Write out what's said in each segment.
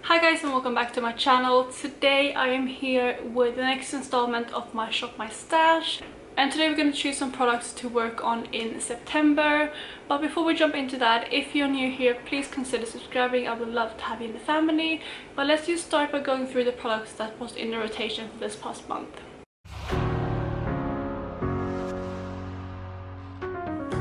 Hi guys and welcome back to my channel. Today I am here with the next installment of my Shop My Stash, and today we're going to choose some products to work on in September. But before we jump into that, if you're new here, please consider subscribing. I would love to have you in the family. But let's just start by going through the products that was in the rotation for this past month.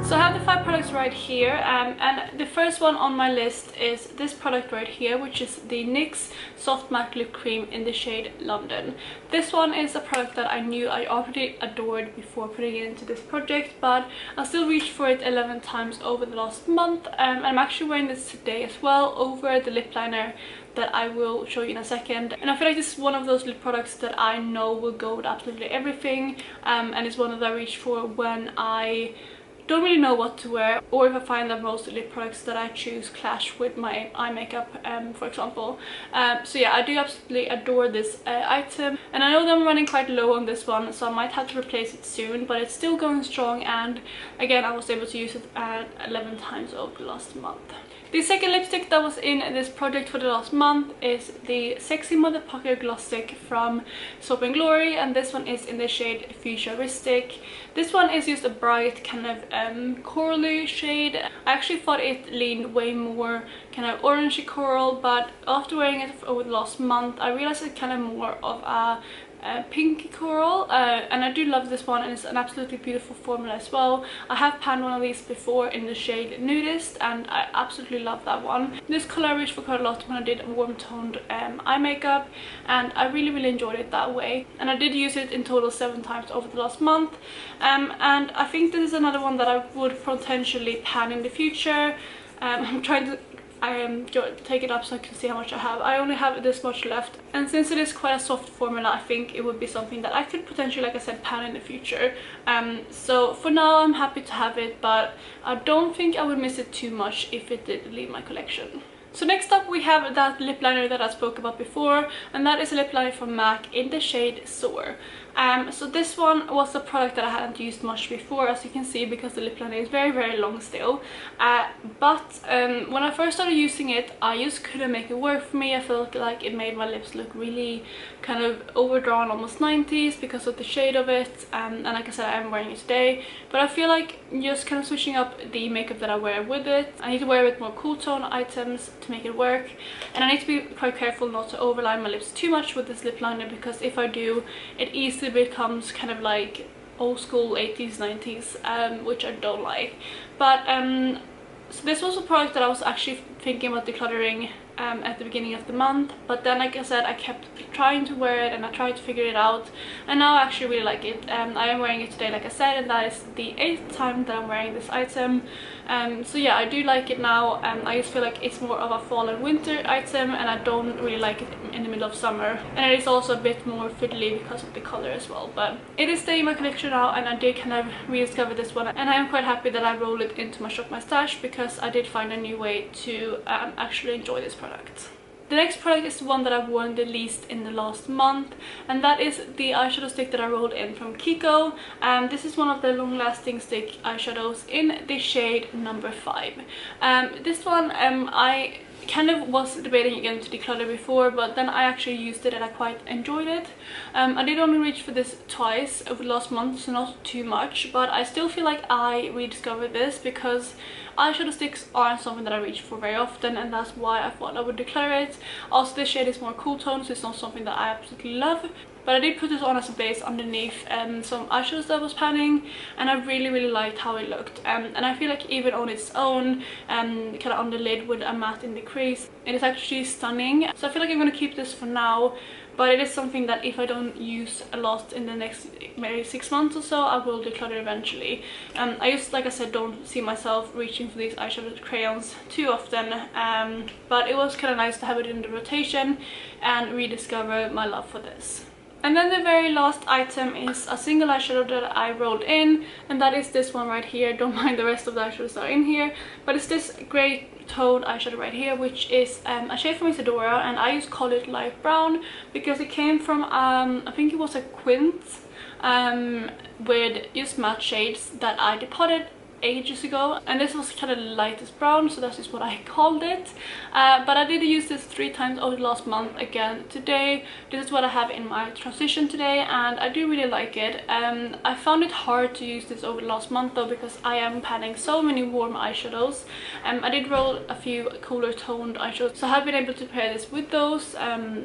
So I have the 5 products right here, and the first one on my list is this product right here, which is the NYX Soft Matte Lip Cream in the shade London. This one is a product that I knew I already adored before putting it into this project, but I still reached for it 11 times over the last month. And I'm actually wearing this today as well over the lip liner that I will show you in a second. And I feel like this is one of those lip products that I know will go with absolutely everything, and it's one that I reach for when I don't really know what to wear, or if I find that most lip products that I choose clash with my eye makeup, for example. So yeah, I do absolutely adore this item, and I know that I'm running quite low on this one, so I might have to replace it soon, but it's still going strong, and again I was able to use it 11 times over the last month. The second lipstick that was in this project for the last month is the Sexy Motherfucker Gloss Stick from Soap & Glory, and this one is in the shade Futuristic. This one is just a bright kind of corally shade. I actually thought it leaned way more kind of orangey coral, but after wearing it over the last month I realized it's kind of more of a pinky coral, and I do love this one, and it's an absolutely beautiful formula as well. I have panned one of these before in the shade Nudist, and I absolutely love that one. This color I reached for quite a lot when I did warm toned eye makeup, and I really enjoyed it that way, and I did use it in total 7 times over the last month. And I think this is another one that I would potentially pan in the future. I'm trying to take it up so I can see how much I have. I only have this much left, and since it is quite a soft formula, I think it would be something that I could potentially, like I said, pan in the future. So for now I'm happy to have it, but I don't think I would miss it too much if it did leave my collection. So next up we have that lip liner that I spoke about before, and that is a lip liner from MAC in the shade Soar. So this one was a product that I hadn't used much before, as you can see, because the lip liner is very long still. But when I first started using it, I just couldn't make it work for me. I felt like it made my lips look really kind of overdrawn, almost 90s, because of the shade of it. And like I said, I am wearing it today, but I feel like just kind of switching up the makeup that I wear with it. I need to wear with more cool tone items to make it work, and I need to be quite careful not to overline my lips too much with this lip liner, because if I do, it easily becomes kind of like old school 80s 90s, which I don't like. But so this was a product that I was actually thinking about decluttering at the beginning of the month, but then, like I said, I kept trying to wear it and I tried to figure it out, and now I actually really like it. I am wearing it today, like I said, and that is the 8th time that I'm wearing this item. So yeah, I do like it now. I just feel like it's more of a fall and winter item, and I don't really like it in the middle of summer, and it is also a bit more fiddly because of the color as well. But it is staying in my collection now, and I did kind of rediscover this one, and I am quite happy that I rolled it into my Shop My Stash, because I did find a new way to actually enjoy this product. The next product is the one that I've worn the least in the last month, and that is the eyeshadow stick that I rolled in from KIKO. This is one of the long-lasting stick eyeshadows in the shade number 5. This one I kind of was debating again to declutter before, but then I actually used it and I quite enjoyed it. I did only reach for this twice over the last month, so not too much, but I still feel like I rediscovered this, because eyeshadow sticks aren't something that I reach for very often, and that's why I thought I would declare it. Also, this shade is more cool tone, so it's not something that I absolutely love, but I did put this on as a base underneath some eyeshadows that I was panning, and I really liked how it looked. And I feel like even on its own, kind of on the lid with a matte in the crease, it is actually stunning. So I feel like I'm going to keep this for now, but it is something that if I don't use a lot in the next maybe 6 months or so, I will declutter eventually. I just, like I said, don't see myself reaching for these eyeshadow crayons too often, but it was kind of nice to have it in the rotation and rediscover my love for this. And then the very last item is a single eyeshadow that I rolled in, and that is this one right here. Don't mind the rest of the eyeshadows that are in here, but it's this grey toned eyeshadow right here, which is a shade from Isadora, and I just call it light brown because it came from I think it was a quint with just matte shades that I depotted ages ago, and this was kind of lightest brown, so that's just what I called it. But I did use this 3 times over the last month. Again today, this is what I have in my transition today, and I do really like it. I found it hard to use this over the last month though, because I am panning so many warm eyeshadows. I did roll a few cooler toned eyeshadows, so I have been able to pair this with those,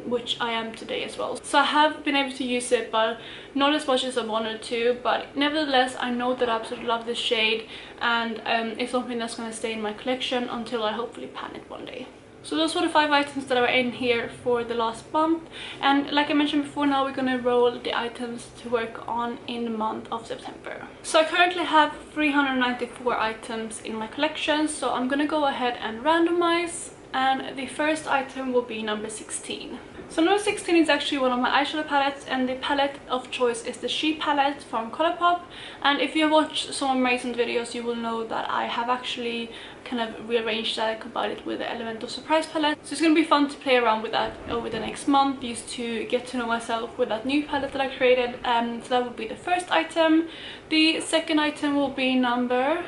which I am today as well. So I have been able to use it, but not as much as I wanted to. But nevertheless, I know that I absolutely love this shade, and it's something that's going to stay in my collection until I hopefully pan it one day. So those were the 5 items that are in here for the last month, and like I mentioned before, now we're going to roll the items to work on in the month of September. So I currently have 394 items in my collection, so I'm going to go ahead and randomize, and the first item will be number 16. So number 16 is actually one of my eyeshadow palettes, and the palette of choice is the She palette from Colourpop. And if you have watched some of my recent videos, you will know that I have actually kind of rearranged that and combined it with the Element of Surprise palette. So it's going to be fun to play around with that over the next month, just to get to know myself with that new palette that I created. So that would be the first item. The second item will be number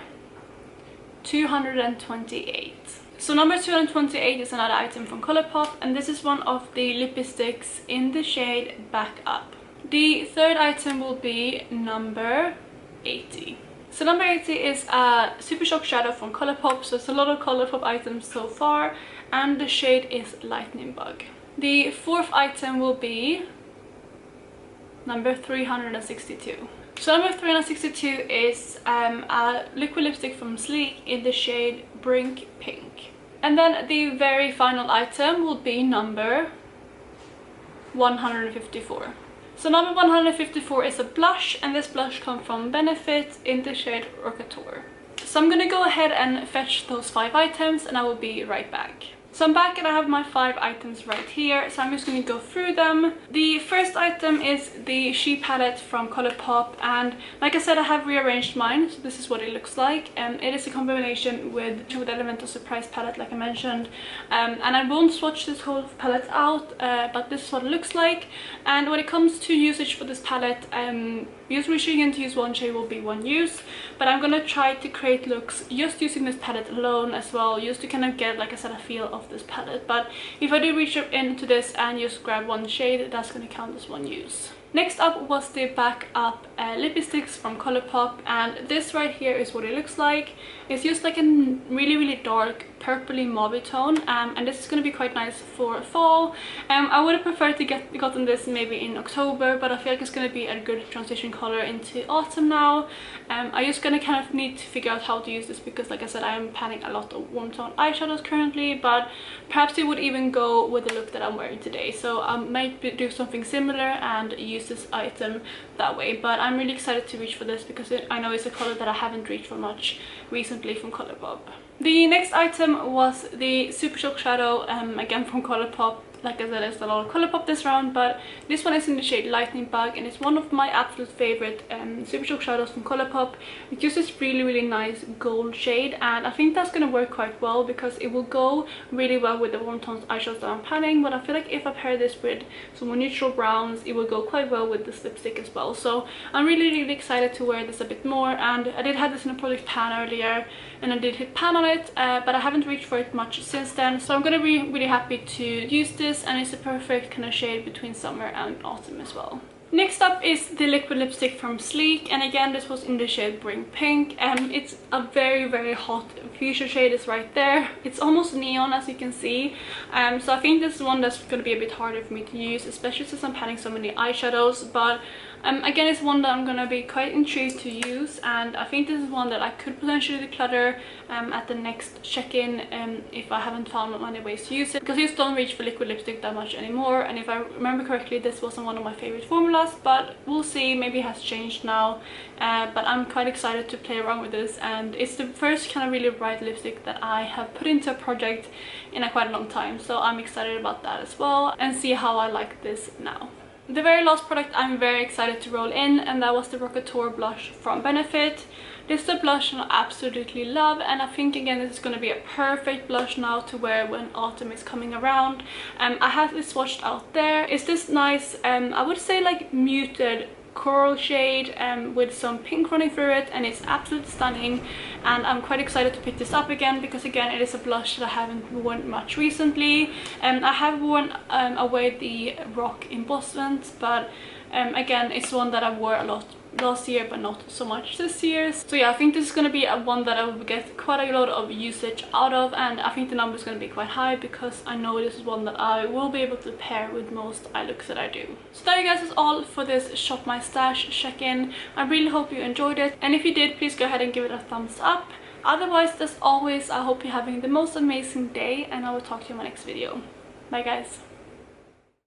228. So number 228 is another item from Colourpop, and this is one of the Lippie sticks in the shade Back Up. The third item will be number 80. So number 80 is a Supershock Shadow from Colourpop, so it's a lot of Colourpop items so far, and the shade is Lightning Bug. The fourth item will be number 362. So number 362 is a liquid lipstick from Sleek in the shade Brink Pink. And then the very final item will be number 154. So number 154 is a blush, and this blush comes from Benefit in the shade Rocateur. So I'm gonna go ahead and fetch those 5 items, and I will be right back. So I'm back and I have my 5 items right here, so I'm just going to go through them. The first item is the She palette from Colourpop, and like I said, I have rearranged mine, so this is what it looks like. It is a combination with Element of Surprise palette, like I mentioned, and I won't swatch this whole palette out, but this is what it looks like. And when it comes to usage for this palette, usually you're going to use one shade will be one use, but I'm gonna try to create looks just using this palette alone as well, just to kind of get, like I said, a feel of this palette. But if I do reach up into this and just grab one shade, that's going to count as one use. Next up was the Back Up Lippie sticks from Colourpop, and this right here is what it looks like. It's just like a really dark purpley mauve tone, and this is going to be quite nice for fall. I would have preferred to gotten this maybe in October, but I feel like it's going to be a good transition color into autumn now. I'm just going to kind of need to figure out how to use this, because like I said, I am panning a lot of warm tone eyeshadows currently, but perhaps it would even go with the look that I'm wearing today. So I might do something similar and use this item that way, but I'm really excited to reach for this because I know it's a color that I haven't reached for much recently from Colourpop. The next item was the Supershock Shadow, again from Colourpop. Like I said, there's a lot of Colourpop this round, but this one is in the shade Lightning Bug, and it's one of my absolute favorite Supershock shadows from Colourpop. It's just this really nice gold shade, and I think that's going to work quite well because it will go really well with the warm tones eyeshadows that I'm panning. But I feel like if I pair this with some more neutral browns, it will go quite well with this lipstick as well. So I'm really excited to wear this a bit more, and I did have this in a project pan earlier, and I did hit pan on it, but I haven't reached for it much since then. So I'm going to be really happy to use this, and it's a perfect kind of shade between summer and autumn as well. Next up is the liquid lipstick from Sleek, and again this was in the shade Brink Pink, and it's a very hot fuchsia shade. Is right there. It's almost neon, as you can see, so I think this is one that's going to be a bit harder for me to use, especially since I'm panning so many eyeshadows. But again, it's one that I'm going to be quite intrigued to use, and I think this is one that I could potentially declutter at the next check-in if I haven't found many ways to use it, because I just don't reach for liquid lipstick that much anymore. And if I remember correctly, this wasn't one of my favorite formulas, but we'll see, maybe it has changed now. But I'm quite excited to play around with this, and it's the first kind of really bright lipstick that I have put into a project in quite a long time, so I'm excited about that as well, and see how I like this now. The very last product I'm very excited to roll in, and that was the Rocateur blush from Benefit. This is a blush I absolutely love, and I think again this is going to be a perfect blush now to wear when autumn is coming around. I have this swatched out there. It's this nice, I would say like muted coral shade with some pink running through it, and it's absolutely stunning. And I'm quite excited to pick this up again because again it is a blush that I haven't worn much recently. I have worn away the rock embossment, but again it's one that I wore a lot last year but not so much this year. So yeah, I think this is going to be one that I will get quite a lot of usage out of, and I think the number is going to be quite high because I know this is one that I will be able to pair with most eye looks that I do. So there you guys is all for this Shop My Stash check-in. I really hope you enjoyed it, and if you did, please go ahead and give it a thumbs up. Otherwise, as always, I hope you're having the most amazing day, and I will talk to you in my next video. Bye guys.